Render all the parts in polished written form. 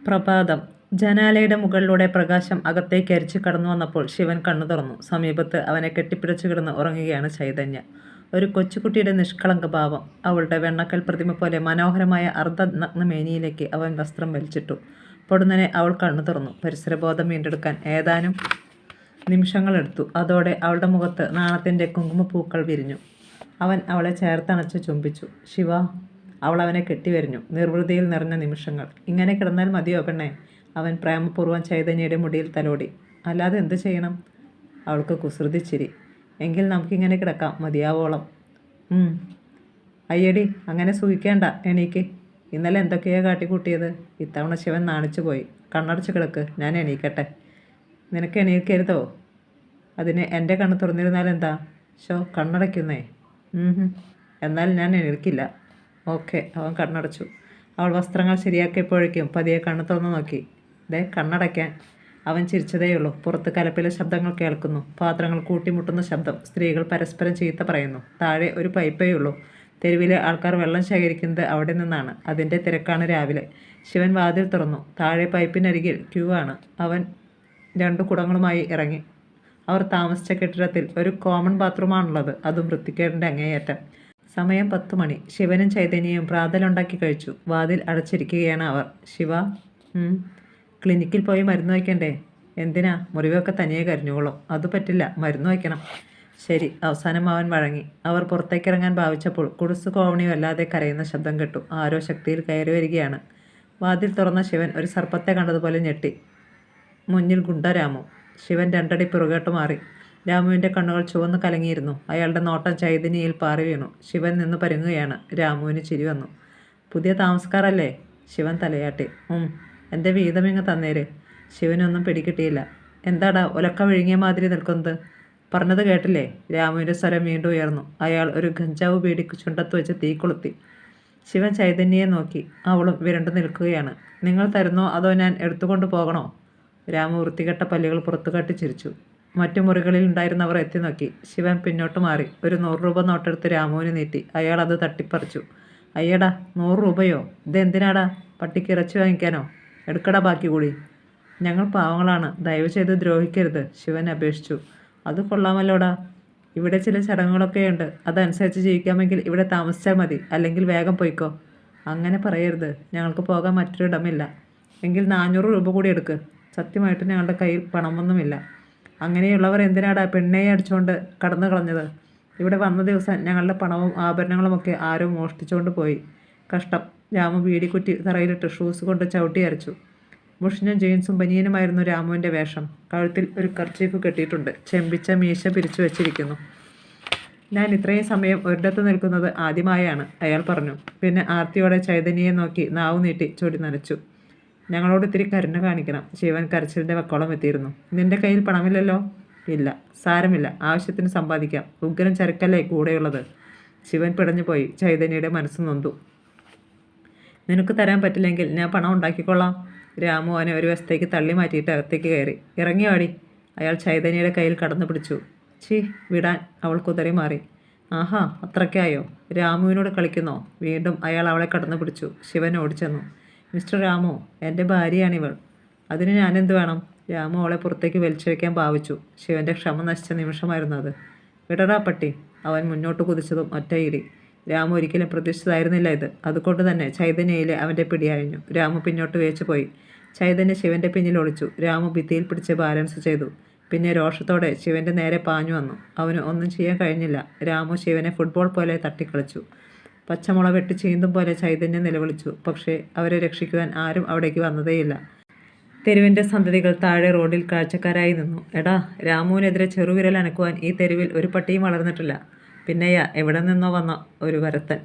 പ്രഭാതം. ജനാലയുടെ മുകളിലൂടെ പ്രകാശം അകത്തേക്ക് അരിച്ചു കടന്നു വന്നപ്പോൾ ശിവൻ കണ്ണു തുറന്നു. സമീപത്ത് അവനെ കെട്ടിപ്പിടിച്ചു കിടന്ന് ഉറങ്ങുകയാണ് ചൈതന്യ. ഒരു കൊച്ചുകുട്ടിയുടെ നിഷ്കളങ്ക ഭാവം. അവളുടെ വെണ്ണക്കൽ പ്രതിമ പോലെ മനോഹരമായ അർദ്ധനഗ്ന മേനിയിലേക്ക് അവൻ വസ്ത്രം വലിച്ചിട്ടു. പൊടുന്നനെ അവൾ കണ്ണു തുറന്നു. പരിസരബോധം വീണ്ടെടുക്കാൻ ഏതാനും നിമിഷങ്ങളെടുത്തു. അതോടെ അവളുടെ മുഖത്ത് നാണത്തിൻ്റെ കുങ്കുമപ്പൂക്കൾ വിരിഞ്ഞു. അവൻ അവളെ ചേർത്തണച്ച് ചുംബിച്ചു. ശിവ. അവൾ അവനെ കെട്ടിവരിഞ്ഞു. നിർവൃതിയിൽ നിറഞ്ഞ നിമിഷങ്ങൾ. ഇങ്ങനെ കിടന്നാൽ മതിയോ പെണ്ണേ? അവൻ പ്രേമപൂർവ്വം ചൈതന്യയുടെ മുടിയിൽ തലോടി. അല്ലാതെ എന്ത് ചെയ്യണം? അവൾക്ക് കുസൃതിച്ചിരി. എങ്കിൽ നമുക്കിങ്ങനെ കിടക്കാം മതിയാവോളം. അയ്യടി, അങ്ങനെ സുഖിക്കേണ്ട, എണീക്ക്. ഇന്നലെ എന്തൊക്കെയാ കാട്ടിക്കൂട്ടിയത്? ഇത്തവണ ശിവൻ നാണിച്ചു പോയി. കണ്ണടച്ച് കിടക്ക്, ഞാൻ എണീക്കട്ടെ. നിനക്ക് എണീക്കരുതോ? അതിന് എൻ്റെ കണ്ണ് തുറന്നിരുന്നാൽ എന്താ? കണ്ണടയ്ക്കുന്നേ. എന്നാൽ ഞാൻ എണീക്കില്ല. ഓക്കെ. അവൻ കണ്ണടച്ചു. അവൾ വസ്ത്രങ്ങൾ ശരിയാക്കിയപ്പോഴേക്കും പതിയെ കണ്ണു തുറന്നു നോക്കി. കണ്ണടയ്ക്കാൻ. അവൻ ചിരിച്ചതേയുള്ളൂ. പുറത്ത് കലപ്പിലെ ശബ്ദങ്ങൾ കേൾക്കുന്നു. പാത്രങ്ങൾ കൂട്ടിമുട്ടുന്ന ശബ്ദം. സ്ത്രീകൾ പരസ്പരം ചീത്ത പറയുന്നു. താഴെ ഒരു പൈപ്പേയുള്ളൂ. തെരുവിലെ ആൾക്കാർ വെള്ളം ശേഖരിക്കുന്നത് അവിടെ നിന്നാണ്. അതിൻ്റെ തിരക്കാണ് രാവിലെ. ശിവൻ വാതിൽ തുറന്നു. താഴെ പൈപ്പിനരികിൽ ക്യൂ ആണ്. അവൻ 2 കുടങ്ങളുമായി ഇറങ്ങി. അവർ താമസിച്ച കെട്ടിടത്തിൽ ഒരു കോമൺ ബാത്റൂമാണുള്ളത്. അതും വൃത്തിക്കേടിൻ്റെ അങ്ങേയറ്റം. സമയം 10 മണി. ശിവനും ചൈതന്യയും പ്രാതലുണ്ടാക്കി കഴിച്ചു. വാതിൽ അടച്ചിരിക്കുകയാണ് അവർ. ശിവ. ക്ലിനിക്കിൽ പോയി മരുന്ന് വയ്ക്കണ്ടേ? എന്തിനാ? മുറിവൊക്കെ തനിയെ കരിഞ്ഞോളൂ. അത് പറ്റില്ല, മരുന്ന് വയ്ക്കണം. ശരി. അവസാനം അവൻ വഴങ്ങി. അവർ പുറത്തേക്കിറങ്ങാൻ ഭാവിച്ചപ്പോൾ കുടുസ് കോവണി വല്ലാതെ കരയുന്ന ശബ്ദം കേട്ടു. ആരോ ശക്തിയിൽ കയറി വരികയാണ്. വാതിൽ തുറന്ന ശിവൻ ഒരു സർപ്പത്തെ കണ്ടതുപോലെ ഞെട്ടി. മുന്നിൽ ഗുണ്ട രാമു. ശിവൻ 2 അടി പിറകോട്ട് മാറി. രാമുവിൻ്റെ കണ്ണുകൾ ചുവന്ന് കലങ്ങിയിരുന്നു. അയാളുടെ നോട്ടം ചൈതന്യയിൽ പാറി വീണു. ശിവൻ നിന്ന് പരുങ്ങുകയാണ്. രാമുവിന് ചിരി വന്നു. പുതിയ താമസക്കാരല്ലേ? ശിവൻ തലയാട്ടി. എൻ്റെ വീതമിങ്ങ് തന്നേര്. ശിവനൊന്നും പിടികിട്ടിയില്ല. എന്താടാ ഒലക്ക വിഴുങ്ങിയ മാതിരി നിൽക്കുന്നത്? പറഞ്ഞത് കേട്ടില്ലേ? രാമുവിൻ്റെ സ്വരം വീണ്ടും ഉയർന്നു. അയാൾ ഒരു ഗഞ്ചാവ് ബീഡി ചുണ്ടത്ത് വെച്ച് തീ കൊളുത്തി. ശിവൻ ചൈതന്യയെ നോക്കി. അവളും വിരണ്ടു നിൽക്കുകയാണ്. നിങ്ങൾ തരുന്നോ അതോ ഞാൻ എടുത്തുകൊണ്ട് പോകണോ? രാമു വൃത്തികെട്ട പല്ലുകൾ പുറത്തു കാട്ടി ചിരിച്ചു. മറ്റു മുറികളിൽ ഉണ്ടായിരുന്നവർ എത്തി നോക്കി. ശിവൻ പിന്നോട്ട് മാറി. ഒരു 100 രൂപ നോട്ടെടുത്ത് രാമുവിന് നീട്ടി. അയാൾ അത് തട്ടിപ്പറിച്ചു. അയ്യടാ, 100 രൂപയോ? ഇതെന്തിനാടാ? പട്ടിക്ക് ഇറച്ചി വാങ്ങിക്കാനോ? എടുക്കടാ ബാക്കി കൂടി. ഞങ്ങൾ പാവങ്ങളാണ്, ദയവ് ചെയ്ത് ദ്രോഹിക്കരുത്, ശിവൻ അപേക്ഷിച്ചു. അത് കൊള്ളാമല്ലോടാ. ഇവിടെ ചില ചടങ്ങുകളൊക്കെയുണ്ട്. അതനുസരിച്ച് ജീവിക്കാമെങ്കിൽ ഇവിടെ താമസിച്ചാൽ മതി. അല്ലെങ്കിൽ വേഗം പോയിക്കോ. അങ്ങനെ പറയരുത്. ഞങ്ങൾക്ക് പോകാൻ മറ്റൊരിടമില്ല. എങ്കിൽ 400 രൂപ കൂടി എടുക്ക്. സത്യമായിട്ട് ഞങ്ങളുടെ കയ്യിൽ പണമൊന്നുമില്ല. അങ്ങനെയുള്ളവർ എന്തിനാടാ പെണ്ണയെ അടിച്ചുകൊണ്ട് കടന്നു കളഞ്ഞത്? ഇവിടെ വന്ന ദിവസം ഞങ്ങളുടെ പണവും ആഭരണങ്ങളുമൊക്കെ ആരോ മോഷ്ടിച്ചുകൊണ്ട് പോയി. കഷ്ടം. രാമു ബീഡിക്കുറ്റി തറയിലിട്ട് ഷൂസ് കൊണ്ട് ചവിട്ടി അരച്ചു. മുഷിഞ്ഞ ജീൻസും ബനിയനുമായിരുന്നു രാമുവിൻ്റെ വേഷം. കഴുത്തിൽ ഒരു കർച്ചീഫ് കെട്ടിയിട്ടുണ്ട്. ചെമ്പിച്ച മീശ പിരിച്ചു വെച്ചിരിക്കുന്നു. ഞാൻ ഇത്രയും സമയം ഒരിടത്ത് നിൽക്കുന്നത് ആദ്യമായാണ്, അയാൾ പറഞ്ഞു. പിന്നെ ആർത്തിയോടെ ചൈതന്യയെ നോക്കി നാവ് നീട്ടി ചൊടി നനച്ചു. ഞങ്ങളോട് ഇത്തിരി കരുണ കാണിക്കണം. ശിവൻ കരച്ചിലിൻ്റെ വക്കോളം എത്തിയിരുന്നു. നിന്റെ കയ്യിൽ പണമില്ലല്ലോ? ഇല്ല. സാരമില്ല, ആവശ്യത്തിന് സമ്പാദിക്കാം. ഉഗ്രൻ ചരക്കല്ലേ കൂടെയുള്ളത്. ശിവൻ പിടഞ്ഞു പോയി. ചൈതന്യയുടെ മനസ്സ് നൊന്തു. നിനക്ക് തരാൻ പറ്റില്ലെങ്കിൽ ഞാൻ പണം ഉണ്ടാക്കിക്കൊള്ളാം. രാമു അവനെ ഒരു വശത്തേക്ക് തള്ളി മാറ്റിയിട്ട് അകത്തേക്ക് കയറി. ഇറങ്ങി വാടി. അയാൾ ചൈതന്യയുടെ കയ്യിൽ കടന്നു പിടിച്ചു. വിടാൻ. അവൾ കുതറി മാറി. ആഹാ, അത്രയ്ക്കായോ? രാമുവിനോട് കളിക്കുന്നോ? വീണ്ടും അയാൾ അവളെ കടന്നു പിടിച്ചു. ശിവൻ ഓടിച്ചെന്നു. മിസ്റ്റർ രാമു, എൻ്റെ ഭാര്യയാണിവൾ. അതിന് ഞാനെന്ത് വേണം? രാമു അവളെ പുറത്തേക്ക് വലിച്ചഴിക്കാൻ ഭാവിച്ചു. ശിവൻ്റെ ക്ഷമ നശിച്ച നിമിഷമായിരുന്നു അത്. വിടറാ പട്ടി. അവൻ മുന്നോട്ട് കുതിച്ചതും ഒറ്റയിടി. രാമു ഒരിക്കലും പ്രതീക്ഷിച്ചതായിരുന്നില്ല ഇത്. അതുകൊണ്ട് തന്നെ ചൈതന്യയിലെ അവൻ്റെ പിടിയഴിഞ്ഞു. രാമു പിന്നോട്ട് വേച്ചു പോയി. ചൈതന്യ ശിവൻ്റെ പിന്നിൽ ഒളിച്ചു. രാമു ഭിത്തിയിൽ പിടിച്ച് ബാലൻസ് ചെയ്തു. പിന്നെ രോഷത്തോടെ ശിവൻ്റെ നേരെ പാഞ്ഞു വന്നു. അവന് ഒന്നും ചെയ്യാൻ കഴിഞ്ഞില്ല. രാമു ശിവനെ ഫുട്ബോൾ പോലെ തട്ടിക്കളിച്ചു. പച്ചമുള വെട്ടി ചീന്തും പോലെ ചൈതന്യം നിലവിളിച്ചു. പക്ഷേ അവരെ രക്ഷിക്കുവാൻ ആരും അവിടേക്ക് വന്നതേയില്ല. തെരുവിൻ്റെ സന്തതികൾ താഴെ റോഡിൽ കാഴ്ചക്കാരായി നിന്നു. എടാ, രാമുവിനെതിരെ ചെറുവിരൽ അനക്കുവാൻ ഈ തെരുവിൽ ഒരു പട്ടിയും വളർന്നിട്ടില്ല. പിന്നെയാ എവിടെ നിന്നോ വന്ന ഒരു വരത്തൻ.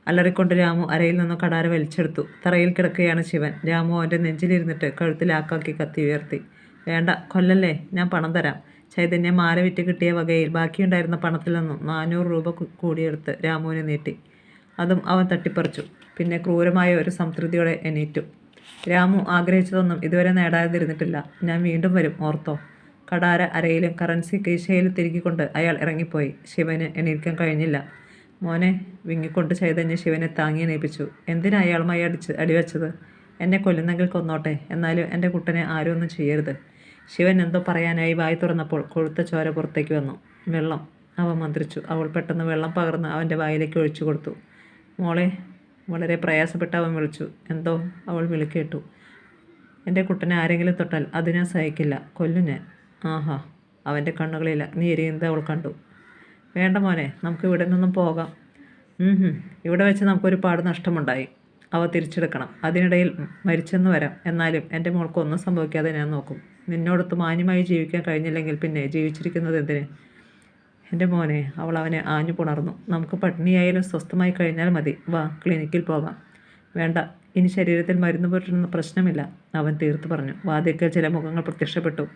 അലറിക്കൊണ്ട് രാമു അരയിൽ നിന്നും കടാര വലിച്ചെടുത്തു. തറയിൽ കിടക്കുകയാണ് ശിവൻ. രാമു അവൻ്റെ നെഞ്ചിലിരുന്നിട്ട് കഴുത്തിലാക്കാക്കി കത്തി ഉയർത്തി. വേണ്ട, കൊല്ലല്ലേ, ഞാൻ പണം തരാം. ചൈതന്യം മാല വിറ്റ് കിട്ടിയ വകയിൽ ബാക്കിയുണ്ടായിരുന്ന പണത്തിൽ നിന്നും 400 രൂപ കൂടിയെടുത്ത് രാമുവിനെ നീട്ടി. അതും അവൻ തട്ടിപ്പറിച്ചു. പിന്നെ ക്രൂരമായ ഒരു സംതൃപ്തിയോടെ എണീറ്റു. രാമു ആഗ്രഹിച്ചതൊന്നും ഇതുവരെ നേടാതിരുന്നിട്ടില്ല. ഞാൻ വീണ്ടും വരും, ഓർത്തോ. കടാര അരയിലും കറൻസി കീശയിലും തിരുകിക്കൊണ്ട് അയാൾ ഇറങ്ങിപ്പോയി. ശിവന് എണീക്കാൻ കഴിഞ്ഞില്ല. മോനെ വിങ്ങിക്കൊണ്ട് ചൈതന്യ ശിവനെ താങ്ങി എണീപ്പിച്ചു. എന്തിനാ അയാളുമായി അടിവെച്ചത്? എന്നെ കൊല്ലുന്നെങ്കിൽ കൊന്നോട്ടെ, എന്നാലും എൻ്റെ കുട്ടനെ ആരും ഒന്നും ചെയ്യരുത്. ശിവൻ എന്തോ പറയാനായി വായി തുറന്നപ്പോൾ കൊഴുത്ത ചോര പുറത്തേക്ക് വന്നു. വെള്ളം, അവൻ മന്ത്രിച്ചു. അവൾ പെട്ടെന്ന് വെള്ളം പകർന്ന് അവൻ്റെ വായിലേക്ക് ഒഴിച്ചു കൊടുത്തു. മോളെ, വളരെ പ്രയാസപ്പെട്ട് അവൻ വിളിച്ചു. എന്തോ അവൾ വിളിക്കേട്ടു. എൻ്റെ കുട്ടനെ ആരെങ്കിലും തൊട്ടാൽ അത് ഞാൻ സഹിക്കില്ല, കൊല്ലും ഞാൻ. ആഹാ, അവൻ്റെ കണ്ണുകളിൽ അഗ്നി എരിയുന്നത് അവൾ കണ്ടു. വേണ്ട മോനെ, നമുക്ക് ഇവിടെ നിന്നും പോകാം. ഇവിടെ വെച്ച് നമുക്കൊരുപാട് നഷ്ടമുണ്ടായി, അവ തിരിച്ചെടുക്കണം. അതിനിടയിൽ മരിച്ചെന്ന് വരാം, എന്നാലും എൻ്റെ മോൾക്ക് ഒന്നും സംഭവിക്കാതെ ഞാൻ നോക്കും. നിന്നോടൊത്ത് മാന്യമായി ജീവിക്കാൻ കഴിഞ്ഞില്ലെങ്കിൽ പിന്നെ ജീവിച്ചിരിക്കുന്നത് എന്തിന്? എൻ്റെ മോനെ, അവൾ അവനെ ആഞ്ഞു പുണർന്നു. നമുക്ക് പട്ടിണിയായാലും സ്വസ്ഥമായി കഴിഞ്ഞാൽ മതി. വാ, ക്ലിനിക്കിൽ പോകാം. വേണ്ട, ഇനി ശരീരത്തിൽ മരുന്ന് പുരട്ടുന്ന പ്രശ്നമില്ല, അവൻ തീർത്തു പറഞ്ഞു. വാതിൽക്കൽ ചില മുഖങ്ങൾ പ്രത്യക്ഷപ്പെട്ടു.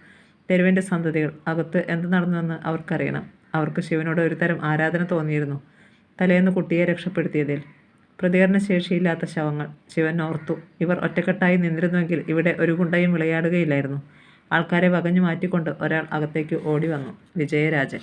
തെരുവിൻ്റെ സന്തതികൾ. അകത്ത് എന്ത് നടന്നുവെന്ന് അവർക്കറിയണം. അവർക്ക് ശിവനോട് ഒരു തരം ആരാധന തോന്നിയിരുന്നു, തലേന്ന് കുട്ടിയെ രക്ഷപ്പെടുത്തിയതിൽ. പ്രതികരണശേഷിയില്ലാത്ത ശവങ്ങൾ. ശിവൻ ഓർത്തു, ഇവർ ഒറ്റക്കെട്ടായി നിന്നിരുന്നുവെങ്കിൽ ഇവിടെ ഒരു ഗുണ്ടയും വിളയാടുകയില്ലായിരുന്നു. ആൾക്കാരെ വകഞ്ഞു മാറ്റിക്കൊണ്ട് ഒരാൾ അകത്തേക്ക് ഓടി വന്നു. വിജയരാജൻ.